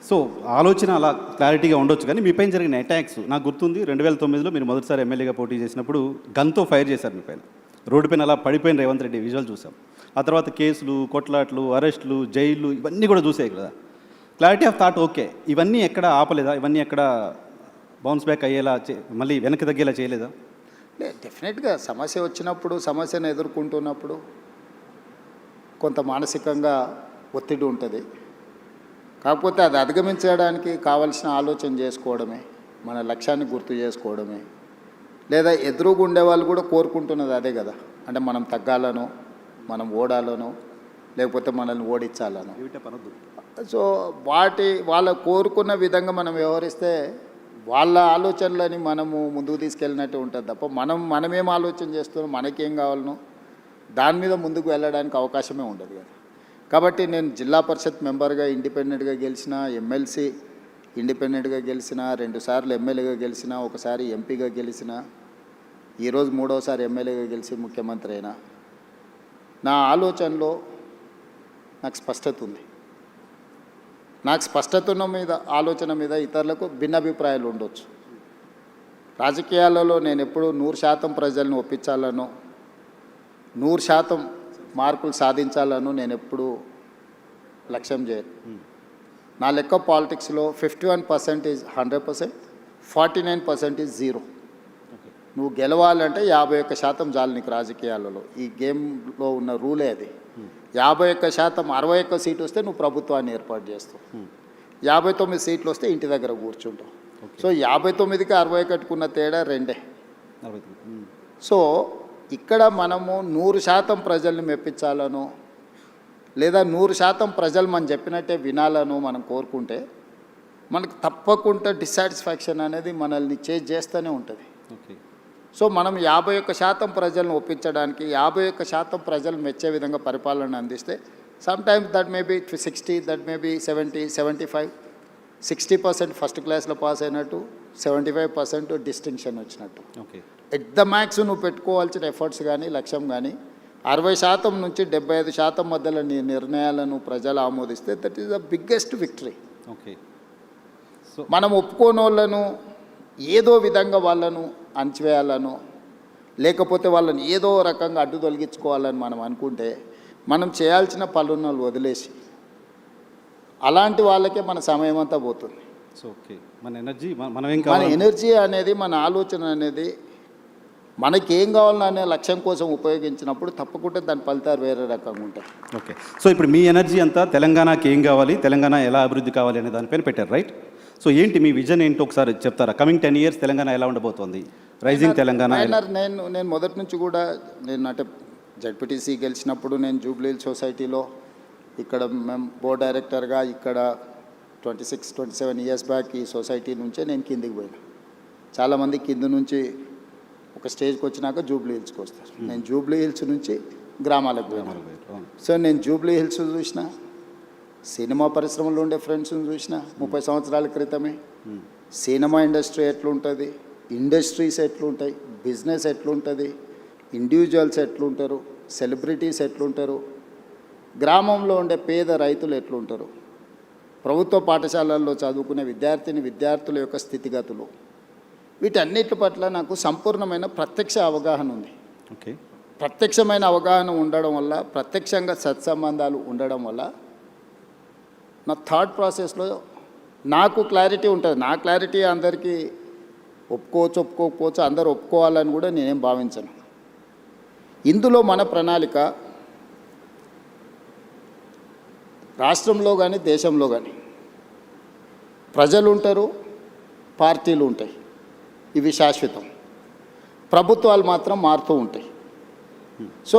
So ఆలోచన అలా క్లారిటీగా ఉండొచ్చు, కానీ మీ పైన జరిగిన అటాక్స్ నాకు గుర్తుంది. 2009లో మీరు మొదటిసారి ఎమ్మెల్యేగా పోటీ చేసినప్పుడు గన్తో ఫైర్ చేశారు మీ పైన. రోడ్డు పైన అలా పడిపోయిన రేవంత్ రెడ్డి విజువల్ చూసాం. ఆ తర్వాత కేసులు, కొట్లాట్లు, అరెస్టులు, జైళ్ళు ఇవన్నీ కూడా చూసాయి కదా. క్లారిటీ ఆఫ్ థాట్ ఓకే, ఇవన్నీ ఎక్కడ ఆపలేదా? ఇవన్నీ ఎక్కడ బౌన్స్ బ్యాక్ అయ్యేలా మళ్ళీ వెనక్కి తగ్గేలా చేయలేదా? డెఫినెట్గా సమస్య వచ్చినప్పుడు, సమస్యను ఎదుర్కొంటున్నప్పుడు కొంత మానసికంగా ఒత్తిడి ఉంటుంది. కాకపోతే అది అధిగమించడానికి కావలసిన ఆలోచన చేసుకోవడమే, మన లక్ష్యాన్ని గుర్తు చేసుకోవడమే. లేదా ఎదురుగా ఉండే వాళ్ళు కూడా కోరుకుంటున్నది అదే కదా, అంటే మనం తగ్గాలనో, మనం ఓడాలనో, లేకపోతే మనల్ని ఓడించాలనో. సో వాళ్ళ కోరుకున్న విధంగా మనం వ్యవహరిస్తే వాళ్ళ ఆలోచనలని మనము ముందుకు తీసుకెళ్ళినట్టు ఉంటుంది తప్ప మనమేం ఆలోచన చేస్తున్నాం, మనకేం కావాలనో దాని మీద ముందుకు వెళ్ళడానికి అవకాశమే ఉండదు కదా. కాబట్టి నేను జిల్లా పరిషత్ మెంబర్గా ఇండిపెండెంట్గా గెలిచిన, ఎమ్మెల్సీ ఇండిపెండెంట్గా గెలిచిన, 2 సార్లు ఎమ్మెల్యేగా గెలిచిన, ఒకసారి ఎంపీగా గెలిచిన, ఈరోజు 3వసారి ఎమ్మెల్యేగా గెలిచి ముఖ్యమంత్రి అయినా. నా ఆలోచనలో నాకు స్పష్టత ఉంది. నాకు స్పష్టత ఉన్న మీద, ఆలోచన మీద ఇతరులకు భిన్నాభిప్రాయాలు ఉండొచ్చు. రాజకీయాలలో నేను ఎప్పుడు 100% ప్రజలను ఒప్పించాలనో, 100% మార్కులు సాధించాలను నేను ఎప్పుడు లక్ష్యం చేయను. నా లెక్క పాలిటిక్స్లో 51% ఈజ్ 100%, 49% ఈజ్ 0. నువ్వు గెలవాలంటే 51% చాలు నీకు రాజకీయాలలో. ఈ గేమ్లో ఉన్న రూలే అది. 51%, 61 సీటు వస్తే నువ్వు ప్రభుత్వాన్ని ఏర్పాటు చేస్తావు. 59 సీట్లు వస్తే ఇంటి దగ్గర కూర్చుంటావు. సో 59కి 61కున్న తేడా 2. సో ఇక్కడ మనము 100% ప్రజల్ని మెప్పించాలనో, లేదా 100% ప్రజలు మనం చెప్పినట్టే వినాలనో మనం కోరుకుంటే మనకు తప్పకుండా డిస్సాటిస్ఫాక్షన్ అనేది మనల్ని చేస్తూనే ఉంటుంది. సో మనం 51% ప్రజలను ఒప్పించడానికి, 51% ప్రజలు మెచ్చే విధంగా పరిపాలన అందిస్తే sometimes that may be 60, that may be 70, 75, 60% first క్లాస్లో పాస్ అయినట్టు, 75% డిస్టింక్షన్ వచ్చినట్టు. ఎట్ ద మ్యాక్స్ నువ్వు పెట్టుకోవాల్సిన ఎఫర్ట్స్ కానీ, లక్ష్యం కానీ 60% నుంచి 75% మధ్యలో నీ నిర్ణయాలను ప్రజలు ఆమోదిస్తే that is the biggest victory. So మనం ఒప్పుకోని వాళ్ళను ఏదో విధంగా వాళ్ళను అణచివేయాలనో, లేకపోతే వాళ్ళని ఏదో రకంగా అడ్డు తొలగించుకోవాలని మనం అనుకుంటే మనం చేయాల్సిన పనులను వదిలేసి అలాంటి వాళ్ళకే మన సమయం అంతా పోతుంది. సో ఓకే, మన ఎనర్జీ అనేది, మన ఆలోచన అనేది మనకేం కావాలనే లక్ష్యం కోసం ఉపయోగించినప్పుడు తప్పకుండా దాని ఫలితాలు వేరే రకంగా ఉంటాయి. ఓకే, సో ఇప్పుడు మీ ఎనర్జీ అంతా తెలంగాణకి ఏం కావాలి, తెలంగాణ ఎలా అభివృద్ధి కావాలి అనే దానిపైన పెట్టారు, రైట్? సో ఏంటి మీ విజన్ ఏంటో ఒకసారి చెప్తారా? కమింగ్ 10 years తెలంగాణ ఎలా ఉండబోతోంది? రైజింగ్ తెలంగాణ. నేను మొదటి నుంచి కూడా నేను అంటే జడ్పీటీసీ గెలిచినప్పుడు నేను జూబ్లీ సొసైటీలో ఇక్కడ మేము బోర్డ్ డైరెక్టర్గా ఇక్కడ 26-27 years బ్యాక్ ఈ సొసైటీ నుంచే నేను కిందికి పోయినా. చాలామంది కింద నుంచి ఒక స్టేజ్కి వచ్చినాక జూబ్లీ హిల్స్కి వస్తారు. నేను జూబ్లీ హిల్స్ నుంచి గ్రామాలకు పోయినా. సో నేను జూబ్లీ హిల్స్ చూసిన, సినిమా పరిశ్రమలో ఉండే ఫ్రెండ్స్ని చూసిన 30 సంవత్సరాల క్రితమే. సినిమా ఇండస్ట్రీ ఎట్లుంటుంది, ఇండస్ట్రీస్ ఎట్లుంటాయి, బిజినెస్ ఎట్లుంటుంది, ఇండివిజువల్స్ ఎట్లుంటారు, సెలబ్రిటీస్ ఎట్లుంటారు, గ్రామంలో ఉండే పేద రైతులు ఎట్లుంటారు, ప్రభుత్వ పాఠశాలల్లో చదువుకునే విద్యార్థుల యొక్క స్థితిగతులు, వీటన్నిటి పట్ల నాకు సంపూర్ణమైన ప్రత్యక్ష అవగాహన ఉంది. ఓకే, ప్రత్యక్షమైన అవగాహన ఉండడం వల్ల, ప్రత్యక్షంగా సత్సంబంధాలు ఉండడం వల్ల నా థాట్ ప్రాసెస్లో నాకు క్లారిటీ ఉంటుంది. నా క్లారిటీ అందరికీ ఒప్పుకోకపోవచ్చు, అందరూ ఒప్పుకోవాలని కూడా నేనేం భావించను. ఇందులో మన ప్రణాళిక రాష్ట్రంలో కానీ దేశంలో కానీ ప్రజలు ఉంటారు, పార్టీలు ఉంటాయి, ఇవి శాశ్వతం. ప్రభుత్వాలు మాత్రం మారుతూ ఉంటాయి. సో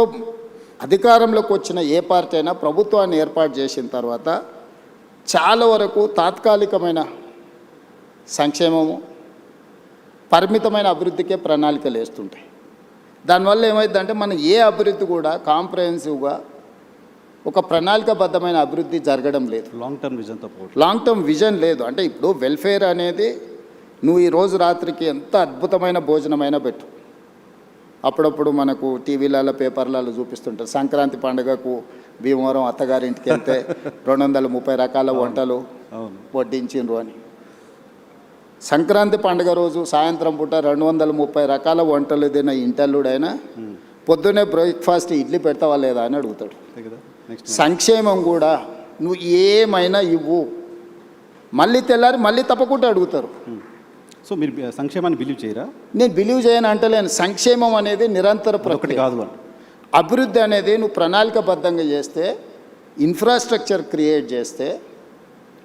అధికారంలోకి వచ్చిన ఏ పార్టీ అయినా ప్రభుత్వాన్ని ఏర్పాటు చేసిన తర్వాత చాలా వరకు తాత్కాలికమైన సంక్షేమము, పరిమితమైన అభివృద్ధికే ప్రణాళికలు వేస్తుంటాయి. దానివల్ల ఏమైందంటే మనం ఏ అభివృద్ధి కూడా కాంప్రహెన్సివ్గా ఒక ప్రణాళికాబద్ధమైన అభివృద్ధి జరగడం లేదు. లాంగ్ టర్మ్ విజన్ లేదు. అంటే ఇప్పుడు వెల్ఫేర్ అనేది నువ్వు ఈరోజు రాత్రికి ఎంత అద్భుతమైన భోజనమైనా పెట్టు, అప్పుడప్పుడు మనకు టీవీలలో పేపర్లలో చూపిస్తుంటారు సంక్రాంతి పండుగకు భీమవరం అత్తగారింటికి వెళ్తే 230 రకాల వంటలు అవును. వడ్డించిండ్రు అని. సంక్రాంతి పండుగ రోజు సాయంత్రం పూట 230 రకాల వంటలు తిన్న ఇంటల్లుడైనా పొద్దున్నే బ్రేక్ఫాస్ట్ ఇడ్లీ పెడతావా లేదా అని అడుగుతాడు. అంతే కదా. నెక్స్ట్ సంక్షేమం కూడా నువ్వు ఏమైనా ఇవ్వు, మళ్ళీ తెల్లారి మళ్ళీ తప్పకుండా అడుగుతారు. సో మీరు సంక్షేమాన్ని బిలీవ్ చేయరా? నేను బిలీవ్ చేయను అంటలేను. సంక్షేమం అనేది నిరంతర ఒకటి ప్రక్రియ. కాదు అని. అభివృద్ధి అనేది నువ్వు ప్రణాళికబద్ధంగా చేస్తే, ఇన్ఫ్రాస్ట్రక్చర్ క్రియేట్ చేస్తే,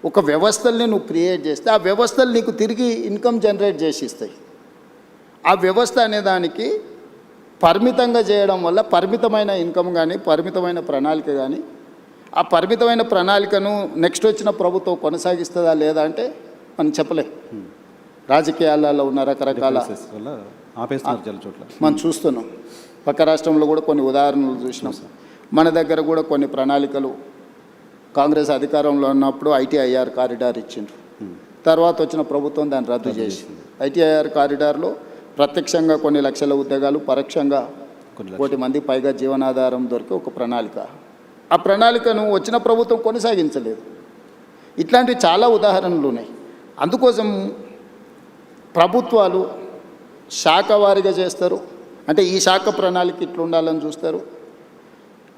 ఒక వ్యవస్థల్ని నువ్వు క్రియేట్ చేస్తే ఆ వ్యవస్థలు నీకు తిరిగి ఇన్కమ్ జనరేట్ చేసి ఇస్తాయి. ఆ వ్యవస్థ అనే దానికి పరిమితంగా చేయడం వల్ల పరిమితమైన ఇన్కమ్ కానీ పరిమితమైన ప్రణాళిక కానీ, ఆ పరిమితమైన ప్రణాళికను నెక్స్ట్ వచ్చిన ప్రభుత్వం కొనసాగిస్తుందా లేదా అంటే మనం చెప్పలేం. రాజకీయాలలో ఉన్న రకరకాల Differences వల్ల ఆపేస్తున్నారు చాలా చోట్ల. మనం చూస్తున్నాం. పక్క రాష్ట్రంలో కూడా కొన్ని ఉదాహరణలు చూసినాం. మన దగ్గర కూడా కొన్ని ప్రణాళికలు కాంగ్రెస్ అధికారంలో ఉన్నప్పుడు ITIR కారిడార్ ఇచ్చిండ్రు. తర్వాత వచ్చిన ప్రభుత్వం దాన్ని రద్దు చేసింది. ITIR కారిడార్లో ప్రత్యక్షంగా కొన్ని లక్షల ఉద్యోగాలు, పరోక్షంగా 1 కోటి మంది పైగా జీవనాధారం దొరికే ఒక ప్రణాళిక. ఆ ప్రణాళికను వచ్చిన ప్రభుత్వం కొనసాగించలేదు. ఇట్లాంటివి చాలా ఉదాహరణలు ఉన్నాయి. అందుకోసం ప్రభుత్వాలు శాఖ వారీగా చేస్తారు. అంటే ఈ శాఖ ప్రణాళిక ఇట్లా ఉండాలని చూస్తారు.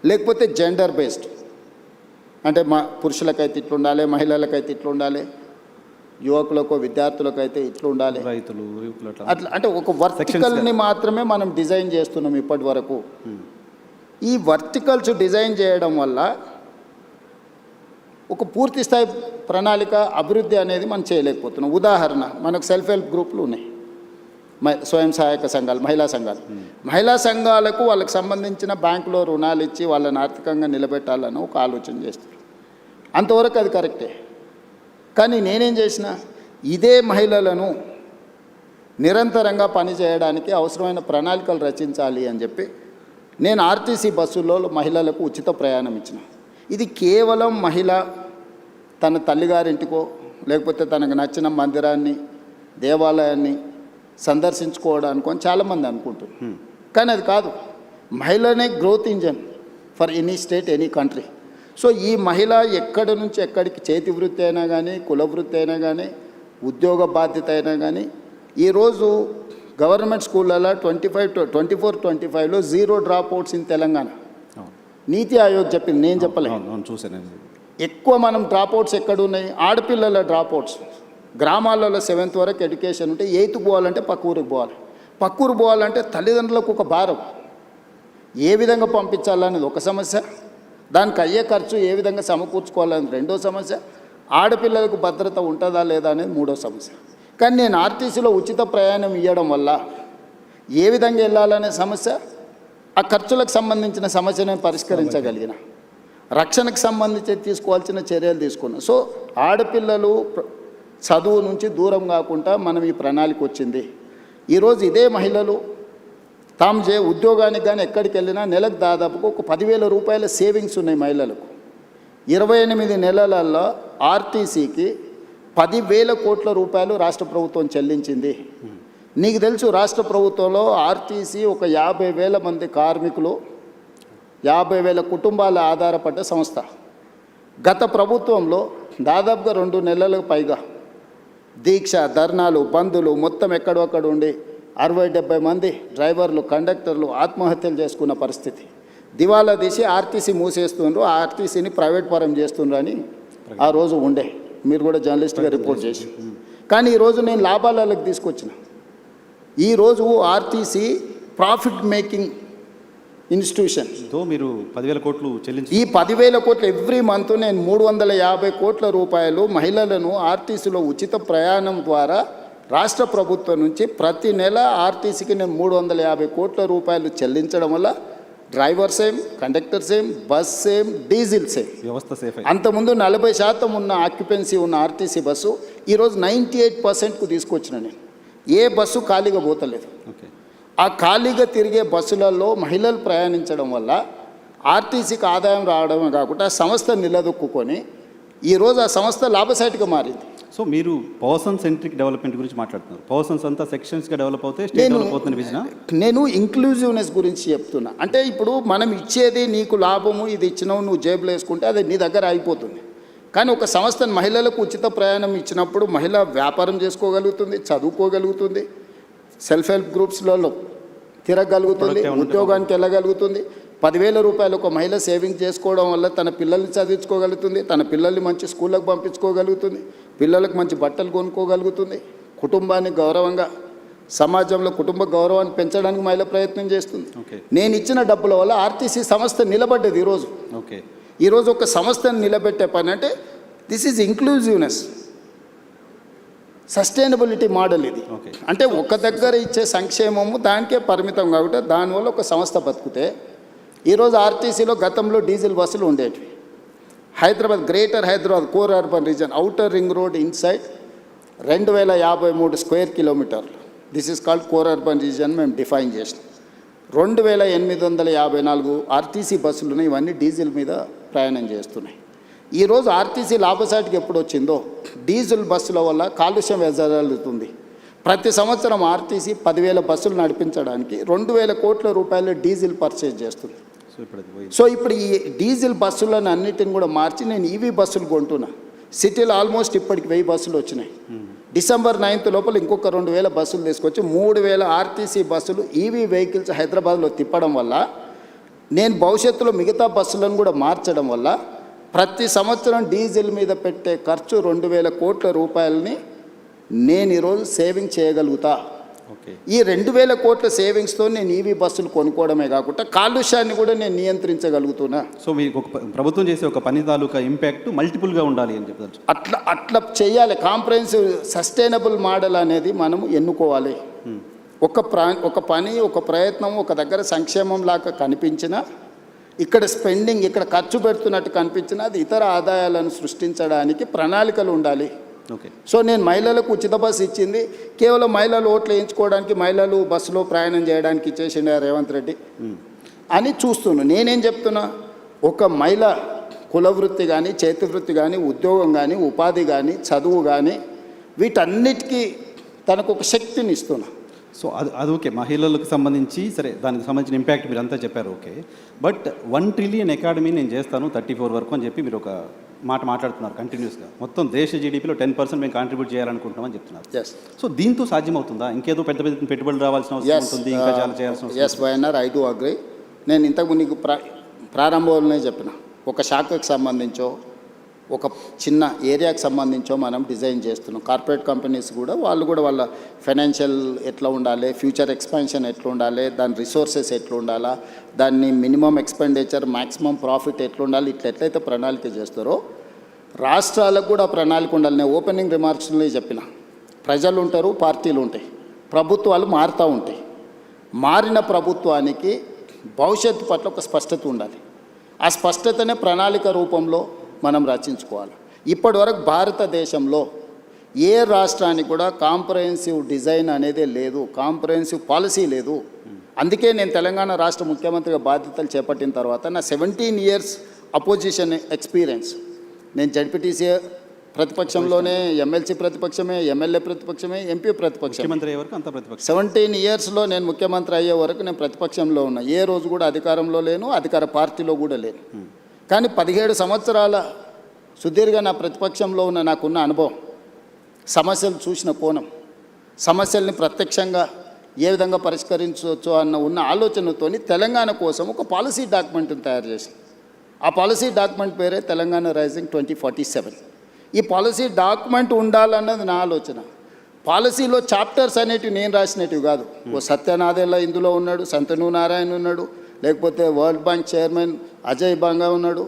లేకపోతే జెండర్ బేస్డ్, అంటే పురుషులకైతే ఇట్లా ఉండాలి, మహిళలకైతే ఇట్లా ఉండాలి, యువకులకు విద్యార్థులకైతే ఇట్లా ఉండాలి, రైతులు అట్లా. అంటే ఒక వర్టికల్ని మాత్రమే మనం డిజైన్ చేస్తున్నాం ఇప్పటి వరకు. ఈ వర్టికల్స్ డిజైన్ చేయడం వల్ల ఒక పూర్తి స్థాయి ప్రణాళిక అభివృద్ధి అనేది మనం చేయలేకపోతున్నాం. ఉదాహరణ, మనకు సెల్ఫ్ హెల్ప్ గ్రూపులు ఉన్నాయి, స్వయం సహాయక సంఘాలు, మహిళా సంఘాలు. మహిళా సంఘాలకు వాళ్ళకి సంబంధించిన బ్యాంకులో రుణాలు ఇచ్చి వాళ్ళని ఆర్థికంగా నిలబెట్టాలని ఒక ఆలోచన చేస్తారు. అంతవరకు అది కరెక్టే. కానీ నేనేం చేసిన, ఇదే మహిళలను నిరంతరంగా పనిచేయడానికి అవసరమైన ప్రణాళికలు రచించాలి అని చెప్పి నేను RTC బస్సుల్లో మహిళలకు ఉచిత ప్రయాణం ఇచ్చిన. ఇది కేవలం మహిళ తన తల్లిగారింటికో లేకపోతే తనకు నచ్చిన మందిరాన్ని, దేవాలయాన్ని సందర్శించుకోవడానికి చాలామంది అనుకుంటున్నారు. కానీ అది కాదు. మహిళనే growth engine for any state, any country. So ఈ మహిళ ఎక్కడి నుంచి ఎక్కడికి, చేతి వృత్తి అయినా కానీ, కుల వృత్తి అయినా కానీ, ఉద్యోగ బాధ్యత అయినా కానీ, ఈరోజు గవర్నమెంట్ స్కూళ్ళలో 24-25లో 0 డ్రాప్ అవుట్స్ ఇన్ తెలంగాణ. నీతి ఆయోగ్ చెప్పింది, నేను చెప్పలేదు. చూసాను. ఎక్కువ మనం డ్రాప్ అవుట్స్ ఎక్కడున్నాయి? ఆడపిల్లల డ్రాప్ అవుట్స్. గ్రామాలలో 7th వరకు ఎడ్యుకేషన్ ఉంటే 8th పోవాలంటే పక్క ఊరికి పోవాలి. పక్క ఊరు పోవాలంటే తల్లిదండ్రులకు ఒక భారం. ఏ విధంగా పంపించాలనేది ఒక సమస్య, దానికి అయ్యే ఖర్చు ఏ విధంగా సమకూర్చుకోవాలనేది రెండో సమస్య, ఆడపిల్లలకు భద్రత ఉంటుందా లేదా అనేది మూడో సమస్య. కానీ నేను RTCలో ఉచిత ప్రయాణం ఇవ్వడం వల్ల ఏ విధంగా వెళ్ళాలనే సమస్య, ఆ ఖర్చులకు సంబంధించిన సమస్యను పరిష్కరించగలిగిన, రక్షణకు సంబంధించి తీసుకోవాల్సిన చర్యలు తీసుకున్నాను. సో ఆడపిల్లలు చదువు నుంచి దూరం కాకుండా మనం ఈ ప్రణాళిక వచ్చింది. ఈరోజు ఇదే మహిళలు తాము ఉద్యోగానికి కానీ ఎక్కడికి వెళ్ళినా నెలకు దాదాపుగా ఒక 10,000 రూపాయల సేవింగ్స్ ఉన్నాయి మహిళలకు. 28 నెలలలో RTCకి 10,000 కోట్ల రూపాయలు రాష్ట్ర ప్రభుత్వం చెల్లించింది. నీకు తెలుసు, రాష్ట్ర ప్రభుత్వంలో RTC ఒక 50,000 మంది కార్మికులు, 50,000 కుటుంబాల ఆధారపడ్డ సంస్థ. గత ప్రభుత్వంలో దాదాపుగా 2 నెలలకు పైగా దీక్ష, ధర్నాలు, బంధులు మొత్తం ఎక్కడొక్కడ ఉండి 60-70 మంది డ్రైవర్లు, కండక్టర్లు ఆత్మహత్యలు చేసుకున్న పరిస్థితి. దివాలా తీసి RTC మూసేస్తుండ్రు, RTCని ప్రైవేట్ పరం చేస్తుండ్రు అని ఆ రోజు ఉండే. మీరు కూడా జర్నలిస్ట్గా రిపోర్ట్ చేసి. కానీ ఈరోజు నేను లాభాలకు తీసుకొచ్చిన. ఈరోజు RTC ప్రాఫిట్ మేకింగ్ ఇన్స్టిట్యూషన్. మీరు 10,000 కోట్లు చెల్లించి, ఈ 10,000 కోట్లు ఎవ్రీ మంత్ నేను 350 కోట్ల రూపాయలు మహిళలను RTCలో ఉచిత ప్రయాణం ద్వారా రాష్ట్ర ప్రభుత్వం నుంచి ప్రతి నెల RTCకి నేను 350 కోట్ల రూపాయలు చెల్లించడం వల్ల driver same, conductor same, bus same, diesel same, వ్యవస్థ సేఫ్. అంతకుముందు 40% ఉన్న ఆక్యుపెన్సీ ఉన్న RTC బస్సు ఈరోజు 98%కు తీసుకొచ్చిన నేను. ఏ బస్సు ఖాళీగా పోతలేదు. ఆ ఖాళీగా తిరిగే బస్సులలో మహిళలు ప్రయాణించడం వల్ల RTCకి ఆదాయం రావడమే కాకుండా ఆ సంస్థ నిలదొక్కుని ఈరోజు ఆ సంస్థ లాభసాటిగా మారింది. సో మీరు పర్సన్ సెంట్రిక్ డెవలప్మెంట్ గురించి మాట్లాడుతున్నారు. పర్సన్స్ అంతా సెక్షన్స్గా డెవలప్ అవుతే స్టేట్ డెవలప్ అవుతుంది విజన. నేను ఇంక్లూజివ్నెస్ గురించి చెప్తున్నా. అంటే ఇప్పుడు మనం ఇచ్చేది నీకు లాభము, ఇది ఇచ్చినావు నువ్వు జేబులో వేసుకుంటే అది నీ దగ్గర అయిపోతుంది. కానీ ఒక సంస్థ మహిళలకు ఉచిత ప్రయాణం ఇచ్చినప్పుడు మహిళ వ్యాపారం చేసుకోగలుగుతుంది, చదువుకోగలుగుతుంది, సెల్ఫ్ హెల్ప్ గ్రూప్స్లలో తిరగలుగుతుంది, ఉద్యోగానికి వెళ్ళగలుగుతుంది. 10,000 రూపాయలు ఒక మహిళ సేవింగ్ చేసుకోవడం వల్ల తన పిల్లల్ని చదివించుకోగలుగుతుంది, తన పిల్లల్ని మంచి స్కూళ్ళకు పంపించుకోగలుగుతుంది, పిల్లలకు మంచి బట్టలు కొనుక్కోగలుగుతుంది, కుటుంబాన్ని గౌరవంగా సమాజంలో కుటుంబ గౌరవాన్ని పెంచడానికి మహిళ ప్రయత్నం చేస్తుంది. నేను ఇచ్చిన డబ్బుల వల్ల ఆర్టీసీ సంస్థ నిలబడ్డది. ఈరోజు ఒక సంస్థను నిలబెట్టే పని అంటే this is inclusiveness, sustainability model ఇది. అంటే ఒక దగ్గర ఇచ్చే సంక్షేమము దానికే పరిమితం కాబట్టి దానివల్ల ఒక సంస్థ బతుకుతే. ఈరోజు ఆర్టీసీలో గతంలో డీజిల్ బస్సులు ఉండేటివి. Hyderabad, greater Hyderabad core urban region, outer ring road inside 2053 square కిలోమీటర్లు. This is called core urban region మేము డిఫైన్ చేసినాం. 2854 ఆర్టీసీ బస్సులు ఉన్నాయి. ఇవన్నీ డీజిల్ మీద ప్రయాణం చేస్తున్నాయి. ఈరోజు ఆర్టీసీ లాభసాటికి ఎప్పుడు వచ్చిందో డీజిల్ బస్సుల వల్ల కాలుష్యం వెదజల్లుతుంది. ప్రతి సంవత్సరం ఆర్టీసీ 10,000 బస్సులు నడిపించడానికి 2,000 కోట్ల రూపాయలు డీజిల్ పర్చేజ్ చేస్తుంది. సో ఇప్పుడు ఈ డీజిల్ బస్సులను అన్నిటిని కూడా మార్చి నేను ఈవీ బస్సులు కొంటున్నా. సిటీలో ఆల్మోస్ట్ ఇప్పటికి 1000 బస్సులు వచ్చినాయి. December 9th లోపల ఇంకొక 2,000 బస్సులు తీసుకొచ్చి 3,000 ఆర్టీసీ బస్సులు ఈవీ వెహికల్స్ హైదరాబాద్లో తిప్పడం వల్ల, నేను భవిష్యత్తులో మిగతా బస్సులను కూడా మార్చడం వల్ల ప్రతి సంవత్సరం డీజిల్ మీద పెట్టే ఖర్చు 2,000 కోట్ల రూపాయలని నేను ఈరోజు సేవింగ్ చేయగలుగుతా. ఈ 2,000 కోట్ల సేవింగ్స్తో నేను ఈవీ బస్సులు కొనుక్కోవడమే కాకుండా కాలుష్యాన్ని కూడా నేను నియంత్రించగలుగుతున్నా. సో మీకు ఒక ప్రభుత్వం చేసే ఒక పని తాలూకా ఇంపాక్ట్ మల్టిపుల్గా ఉండాలి అని చెప్తారు. అట్లా చేయాలి. కాంప్రహెన్సివ్ సస్టైనబుల్ మోడల్ అనేది మనం ఎన్నుకోవాలి. ఒక పని, ఒక ప్రయత్నం ఒక దగ్గర సంక్షేమం లాగా కనిపించినా, ఇక్కడ స్పెండింగ్ ఇక్కడ ఖర్చు పెడుతున్నట్టు కనిపించినా అది ఇతర ఆదాయాలను సృష్టించడానికి ప్రణాళికలు ఉండాలి. సో నేను మహిళలకు ఉచిత బస్సు ఇచ్చింది కేవలం మహిళలు ఓట్లు వేయించుకోవడానికి, మహిళలు బస్సులో ప్రయాణం చేయడానికి ఇచ్చేసిండే రేవంత్ రెడ్డి అని చూస్తున్నాను. నేనేం చెప్తున్నా, ఒక మహిళ కులవృత్తి కానీ, చేతి వృత్తి కానీ, ఉద్యోగం కానీ, ఉపాధి కానీ, చదువు కానీ వీటన్నిటికీ తనకు ఒక శక్తిని ఇస్తున్నా. సో అది ఓకే, మహిళలకు సంబంధించి సరే, దానికి సంబంధించిన ఇంపాక్ట్ మీరు అంతా చెప్పారు. ఓకే, బట్ 1 ట్రిలియన్ ఎకాడమీ నేను చేస్తాను 34 వరకు అని చెప్పి మీరు ఒక మాట్లాడుతున్నారు కంటిన్యూస్గా. మొత్తం దేశ జీడీపీలో 10% మేము కాంట్రిబ్యూట్ చేయాలనుకుంటున్నామని చెప్తున్నారు. సో దీంతో సాధ్యమవుతుందా? ఇంకేదో పెద్ద పెద్ద పెట్టుబడులు రావాల్సిన అవసరం ఉంటుంది, ఇంకా చాలా చేయాల్సిన అవసరం. Yes YNR, I do agree. నేను ఇంతకు నీకు ప్రారంభంలోనే చెప్పిన, ఒక శాఖకు సంబంధించో ఒక చిన్న ఏరియాకి సంబంధించో మనం డిజైన్ చేస్తున్నాం. కార్పొరేట్ కంపెనీస్ కూడా వాళ్ళు కూడా వాళ్ళ ఫైనాన్షియల్ ఎట్లా ఉండాలి, ఫ్యూచర్ ఎక్స్పాన్షన్ ఎట్లా ఉండాలి, దాని రిసోర్సెస్ ఎట్లా ఉండాలా, దాన్ని మినిమం ఎక్స్పెండిచర్ మ్యాక్సిమం ప్రాఫిట్ ఎట్లా ఉండాలి, ఎట్లయితే ప్రణాళిక చేస్తారో రాష్ట్రాలకు కూడా ప్రణాళిక ఉండాలి. నేను ఓపెనింగ్ రిమార్క్స్లో చెప్పిన, ప్రజలు ఉంటారు, పార్టీలు ఉంటాయి, ప్రభుత్వాలు మారుతూ ఉంటాయి. మారిన ప్రభుత్వానికి భవిష్యత్తు పట్ల ఒక స్పష్టత ఉండాలి. ఆ స్పష్టతనే ప్రణాళిక రూపంలో మనం రచించుకోవాలి. ఇప్పటి వరకు భారతదేశంలో ఏ రాష్ట్రానికి కూడా కాంప్రహెన్సివ్ డిజైన్ అనేది లేదు, కాంప్రహెన్సివ్ పాలసీ లేదు. అందుకే నేను తెలంగాణ రాష్ట్ర ముఖ్యమంత్రిగా బాధ్యతలు చేపట్టిన తర్వాత నా 17 years అపోజిషన్ ఎక్స్పీరియన్స్, నేను జడ్పీటీసీ ప్రతిపక్షంలోనే, ఎమ్మెల్సీ ప్రతిపక్షమే, ఎమ్మెల్యే ప్రతిపక్షమే, ఎంపీ ప్రతిపక్షం. 17 yearsలో నేను ముఖ్యమంత్రి అయ్యే వరకు నేను ప్రతిపక్షంలో ఉన్నా. ఏ రోజు కూడా అధికారంలో లేను, అధికార పార్టీలో కూడా లేను. కానీ 17 సంవత్సరాల సుదీర్ఘ నా ప్రతిపక్షంలో ఉన్న నాకున్న అనుభవం, సమస్యలు చూసిన కోణం, సమస్యల్ని ప్రత్యక్షంగా ఏ విధంగా పరిష్కరించవచ్చు ఉన్న ఆలోచనతోని తెలంగాణ కోసం ఒక పాలసీ డాక్యుమెంట్ని తయారు చేసి, ఆ పాలసీ డాక్యుమెంట్ పేరే తెలంగాణ రైజింగ్ 2047. ఈ పాలసీ డాక్యుమెంట్ ఉండాలన్నది నా ఆలోచన. పాలసీలో చాప్టర్స్ అనేటివి నేను రాసినవి కాదు. ఓ సత్యనాథెల్ల ఇందులో ఉన్నాడు, సంతను నారాయణ ఉన్నాడు, లేకపోతే world bank chairman Ajay Banga ఉన్నాడు,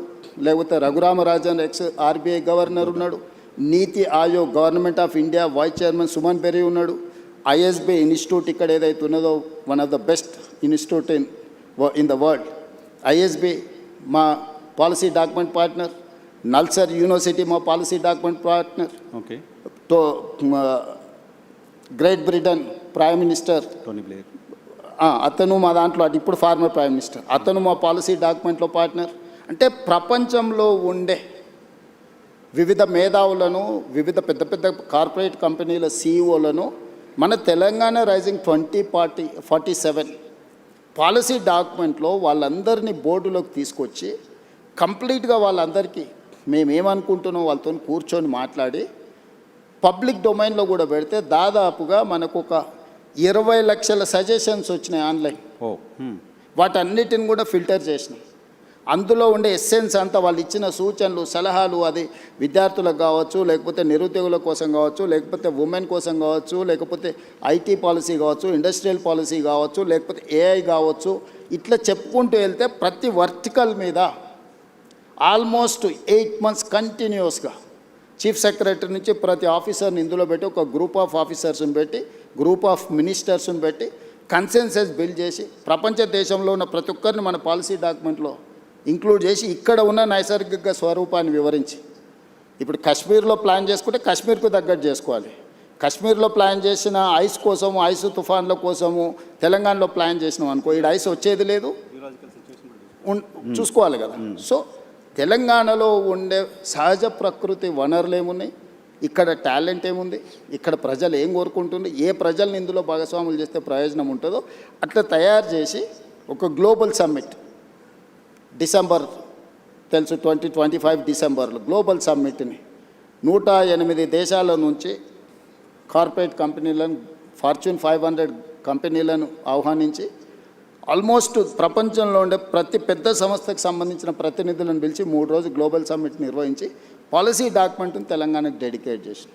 లేకపోతే రఘురామరాజన్ ఎక్స్ ఆర్బీఐ గవర్నర్ ఉన్నాడు, Niti Aayog government of India vice chairman Suman Bery ఉన్నాడు, ఐఎస్బీ ఇన్స్టిట్యూట్ ఇక్కడ ఏదైతే ఉన్నదో one of the best institute in the world, ISB మా policy document partner, NALSAR university మా policy document partner, okay, great Britain prime minister Tony Blair అతను మా దాంట్లో, ఇప్పుడు ఫార్మర్ ప్రైమ్ మినిస్టర్, అతను మా పాలసీ డాక్యుమెంట్లో పార్ట్నర్. అంటే ప్రపంచంలో ఉండే వివిధ మేధావులను, వివిధ పెద్ద పెద్ద కార్పొరేట్ కంపెనీల సీఈఓలను మన తెలంగాణ రైజింగ్ 2047 పాలసీ డాక్యుమెంట్లో వాళ్ళందరినీ బోర్డులోకి తీసుకొచ్చి కంప్లీట్గా వాళ్ళందరికీ మేమేమనుకుంటున్నాం వాళ్ళతో కూర్చొని మాట్లాడి పబ్లిక్ డొమైన్లో కూడా పెడితే దాదాపుగా మనకు ఒక 20 లక్షల సజెషన్స్ వచ్చినాయి ఆన్లైన్. వాటన్నిటిని కూడా ఫిల్టర్ చేసినాం. అందులో ఉండే ఎస్సెన్స్ అంతా వాళ్ళు ఇచ్చిన సూచనలు, సలహాలు, అది విద్యార్థులకు కావచ్చు, లేకపోతే నిరుద్యోగుల కోసం కావచ్చు, లేకపోతే ఉమెన్ కోసం కావచ్చు, లేకపోతే ఐటీ పాలసీ కావచ్చు, ఇండస్ట్రియల్ పాలసీ కావచ్చు, లేకపోతే ఏఐ కావచ్చు, ఇట్లా చెప్పుకుంటూ వెళ్తే ప్రతి వర్టికల్ మీద ఆల్మోస్ట్ 8 months కంటిన్యూస్గా చీఫ్ సెక్రటరీ నుంచి ప్రతి ఆఫీసర్ని ఇందులో పెట్టి ఒక గ్రూప్ ఆఫ్ ఆఫీసర్స్ని పెట్టి, గ్రూప్ ఆఫ్ మినిస్టర్స్ని పెట్టి కన్సెన్సస్ బిల్డ్ చేసి ప్రపంచ దేశంలో ఉన్న ప్రతి ఒక్కరిని మన పాలసీ డాక్యుమెంట్లో ఇంక్లూడ్ చేసి ఇక్కడ ఉన్న నైసర్గిక స్వరూపాన్ని వివరించి, ఇప్పుడు కాశ్మీర్లో ప్లాన్ చేసుకుంటే కాశ్మీర్కు తగ్గట్టు చేసుకోవాలి. కాశ్మీర్లో ప్లాన్ చేసిన ఐస్ కోసము, ఐస్ తుఫాన్ల కోసము తెలంగాణలో ప్లాన్ చేసినాం అనుకో, ఇక్కడ ఐస్ వచ్చేది లేదు, చూసుకోవాలి కదా. సో తెలంగాణలో ఉండే సహజ ప్రకృతి వనరులు ఏమున్నాయి, ఇక్కడ టాలెంట్ ఏముంది, ఇక్కడ ప్రజలు ఏం కోరుకుంటుంది, ఏ ప్రజల్ని ఇందులో భాగస్వాములు చేస్తే ప్రయోజనం ఉంటుందో అట్లా తయారు చేసి ఒక గ్లోబల్ సమ్మిట్ డిసెంబర్, తెలుసు 2025 డిసెంబర్లో గ్లోబల్ సమ్మిట్ని 108 దేశాల నుంచి కార్పొరేట్ కంపెనీలను, ఫార్చ్యూన్ 500 కంపెనీలను ఆహ్వానించి ఆల్మోస్ట్ ప్రపంచంలో ఉండే ప్రతి పెద్ద సంస్థకు సంబంధించిన ప్రతినిధులను పిలిచి 3 రోజులు గ్లోబల్ సమ్మిట్ నిర్వహించి పాలసీ డాక్యుమెంట్ని తెలంగాణకు డెడికేట్ చేసి,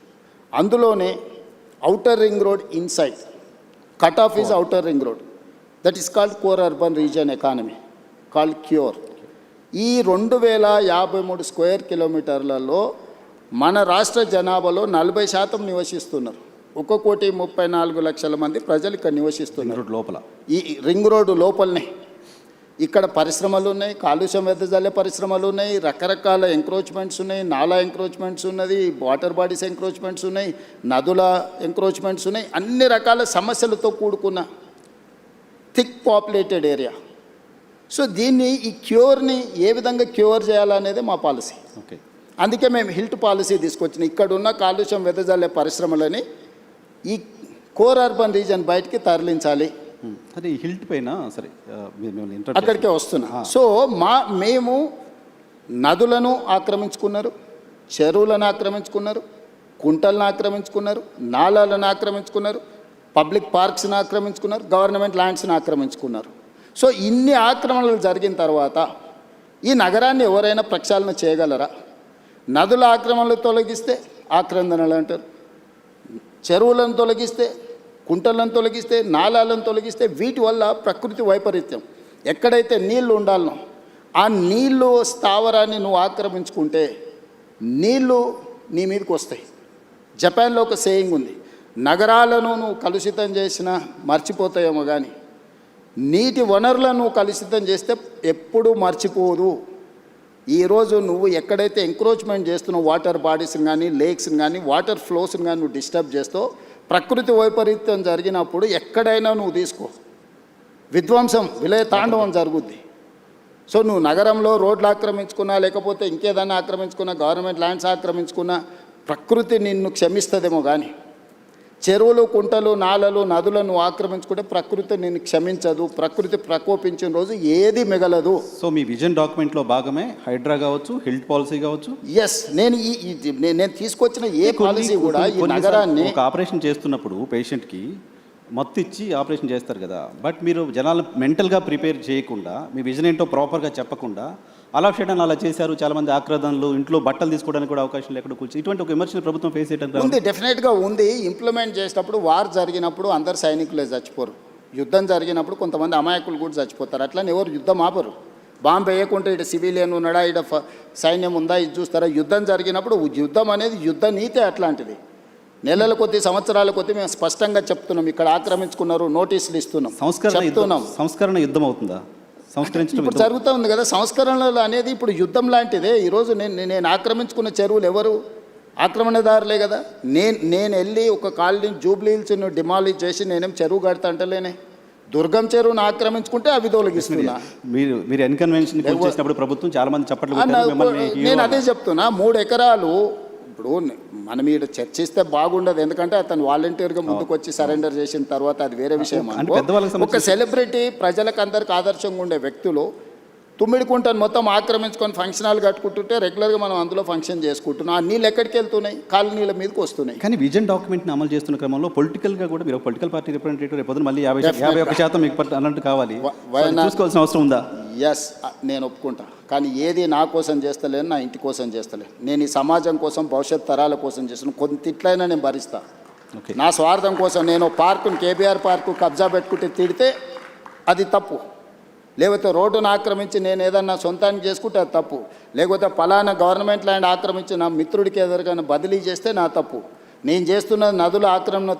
అందులోనే outer ring road inside, cut off is outer ring road, that is called core urban region economy, called cure. ఈ 2053 స్క్వేర్ కిలోమీటర్లలో మన రాష్ట్ర జనాభాలో 40% నివసిస్తున్నారు. 1,34,00,000 మంది ప్రజలు ఇక్కడ నివసిస్తున్నారు లోపల, ఈ రింగ్ రోడ్డు లోపలనే. ఇక్కడ పరిశ్రమలు ఉన్నాయి, కాలుష్యం వెదజల్లే పరిశ్రమలు ఉన్నాయి, రకరకాల ఎంక్రోచ్మెంట్స్ ఉన్నాయి, నాలా ఎంక్రోచ్మెంట్స్ ఉన్నది, వాటర్ బాడీస్ ఎంక్రోచ్మెంట్స్ ఉన్నాయి, నదుల ఎంక్రోచ్మెంట్స్ ఉన్నాయి, అన్ని రకాల సమస్యలతో కూడుకున్న థిక్ పాపులేటెడ్ ఏరియా. సో దీన్ని, ఈ క్యూర్ని ఏ విధంగా క్యూర్ చేయాలనేది మా పాలసీ. ఓకే, అందుకే మేము హిల్ట్ పాలసీ తీసుకొచ్చినాం. ఇక్కడున్న కాలుష్యం వెదజల్లే పరిశ్రమలని ఈ కోర్ అర్బన్ రీజన్ బయటికి తరలించాలి. అదే ఈ హిల్ట్ పైన సరే అక్కడికే వస్తున్నా. సో మేము నదులను ఆక్రమించుకున్నారు, చెరువులను ఆక్రమించుకున్నారు, కుంటలను ఆక్రమించుకున్నారు, నాలాలను ఆక్రమించుకున్నారు, పబ్లిక్ పార్క్స్ని ఆక్రమించుకున్నారు, గవర్నమెంట్ ల్యాండ్స్ని ఆక్రమించుకున్నారు. సో ఇన్ని ఆక్రమణలు జరిగిన తర్వాత ఈ నగరాన్ని ఎవరైనా ప్రక్షాళన చేయగలరా? నదుల ఆక్రమణలు తొలగిస్తే ఆక్రందనలు అంటారు, చెరువులను తొలగిస్తే, కుంటలను తొలగిస్తే, నాలాలను తొలగిస్తే, వీటి వల్ల ప్రకృతి వైపరీత్యం, ఎక్కడైతే నీళ్లు ఉండాలనో ఆ నీళ్ళు స్థావరాన్ని నువ్వు ఆక్రమించుకుంటే నీళ్ళు నీ మీదకి వస్తాయి. జపాన్లో ఒక సేయింగ్ ఉంది, నగరాలను నువ్వు కలుషితం చేసినా మర్చిపోతాయేమో కానీ నీటి వనరులను నువ్వు కలుషితం చేస్తే ఎప్పుడూ మర్చిపోదు. ఈరోజు నువ్వు ఎక్కడైతే ఎంక్రోచ్మెంట్ చేస్తున్నావు, వాటర్ బాడీస్ని కానీ, లేక్స్ని కానీ, వాటర్ ఫ్లోస్ని కానీ నువ్వు డిస్టర్బ్ చేస్తావు, ప్రకృతి వైపరీత్యం జరిగినప్పుడు ఎక్కడైనా నువ్వు తీసుకో, విధ్వంసం, విలయ తాండవం జరుగుద్ది. సో నువ్వు నగరంలో రోడ్లు ఆక్రమించుకున్నా, లేకపోతే ఇంకేదైనా ఆక్రమించుకున్నా, గవర్నమెంట్ ల్యాండ్స్ ఆక్రమించుకున్నా ప్రకృతి నిన్ను క్షమిస్తుందేమో కానీ చెరువులు, కుంటలు, నాలలు, నదులను ఆక్రమించుకుంటే ప్రకృతి నిన్ను క్షమించదు. ప్రకృతి ప్రకోపించిన రోజు ఏది మిగలదు. సో మీ విజన్ డాక్యుమెంట్లో భాగమే హైడ్రా కావచ్చు, హిల్ట్ పాలసీ కావచ్చు. ఎస్, నేను తీసుకొచ్చిన ఏ పాలసీ కూడా ఈ నగరాన్ని, ఒక ఆపరేషన్ చేస్తున్నప్పుడు పేషెంట్కి మత్తు ఇచ్చి ఆపరేషన్ చేస్తారు కదా, బట్ మీరు జనాలను మెంటల్గా ప్రిపేర్ చేయకుండా, మీ విజన్ ఏంటో ప్రాపర్గా చెప్పకుండా అలా చేయడానికి అలా చేశారు. చాలామంది ఆక్రదనలు, ఇంట్లో బట్టలు తీసుకోవడానికి కూడా అవకాశం లేకుండా కూర్చొని ఇటువంటి ఒక విమర్శలు ప్రభుత్వం ఫేస్ చేయడానికి ఉంది. డెఫినెట్గా ఉంది. ఇంప్లిమెంట్ చేసేటప్పుడు వార్ జరిగినప్పుడు అందరు సైనికులే చచ్చిపోరు, యుద్ధం జరిగినప్పుడు కొంతమంది అమాయకులు కూడా చచ్చిపోతారు. అట్లని ఎవరు యుద్ధం ఆపరు. బాంబు వేయకుంటే ఇటు సివిలియన్ ఉన్నాడా, ఇటు సైన్యం ఉందా, ఇది చూస్తారా. యుద్ధం జరిగినప్పుడు యుద్ధం అనేది యుద్ధ నీతే అట్లాంటిది. నెలల కొద్ది, సంవత్సరాల కొద్ది మేము స్పష్టంగా చెప్తున్నాం, ఇక్కడ ఆక్రమించుకున్నారు, నోటీసులు ఇస్తున్నాం, సంస్కరణ యుద్ధం అవుతుందా? ఇప్పుడు జరుగుతూ ఉంది కదా సంస్కరణలు అనేది. ఇప్పుడు యుద్ధం లాంటిదే. ఈరోజు నేను ఆక్రమించుకున్న చెరువులు ఎవరు? ఆక్రమణదారులే కదా. నేను వెళ్ళి ఒక కాలనీ జూబ్లీ హిల్స్ను డిమాలిష్ చేసి నేనేం చెరువు కడతా అంటలేనే. దుర్గం చెరువును ఆక్రమించుకుంటే అవి తొలగిస్తున్నా. మీరు ఎన్కన్వెన్షన్ చేసినప్పుడు ప్రభుత్వం చాలా మంది చప్పట్లు కొట్టారు, మిమ్మల్ని hero నేను అదే చెప్తున్నా, 3 ఎకరాలు ఇప్పుడు మనం ఇక్కడ చర్చిస్తే బాగుండదు, ఎందుకంటే అతను వాలంటీర్గా ముందుకు వచ్చి సరెండర్ చేసిన తర్వాత అది వేరే విషయం. అంటే పెద్దవాళ్ళకి ఒక సంబంధించి సెలబ్రిటీ ప్రజలకు అందరికి ఆదర్శంగా ఉండే వ్యక్తులు తుమ్మిడికుంటను మొత్తం ఆక్రమించుకొని ఫంక్షన్ హాల్ కట్టుకుంటుంటే రెగ్యులర్గా మనం అందులో ఫంక్షన్ చేసుకుంటున్నాం. ఆ నీళ్ళు ఎక్కడికి వెళ్తున్నాయి? కాలు నీళ్ళ మీదకి వస్తున్నాయి. కానీ విజన్ డాక్యుమెంట్ని అమలు చేస్తున్న క్రమంలో పొలిటికల్గా కూడా మీరు పొలిటికల్ పార్టీ రిప్రజెంటేటివ్ రేపు పొద్దున మళ్ళీ 51% మీకు అన్నట్టు కావాలి, చూసుకోవాల్సిన అవసరం ఉందా? ఎస్, నేను ఒప్పుకుంటా. కానీ ఏది నా కోసం చేస్తలేను, నా ఇంటి కోసం చేస్తలేను. నేను ఈ సమాజం కోసం, భవిష్యత్ తరాల కోసం చేస్తున్నాను. కొంత తిట్లైనా నేను భరిస్తా. నా స్వార్థం కోసం నేను పార్కుని, కేబీఆర్ పార్కు కబ్జా పెట్టుకుంటే తిడితే అది తప్పు. లేకపోతే రోడ్డును ఆక్రమించి నేను ఏదన్నా సొంతానికి చేసుకుంటే అది తప్పు. లేకపోతే పలానా గవర్నమెంట్ ల్యాండ్ ఆక్రమించి నా మిత్రుడికి ఎదురుగానే బదిలీ చేస్తే నా తప్పు. నేను చేస్తున్న నదుల ఆక్రమణ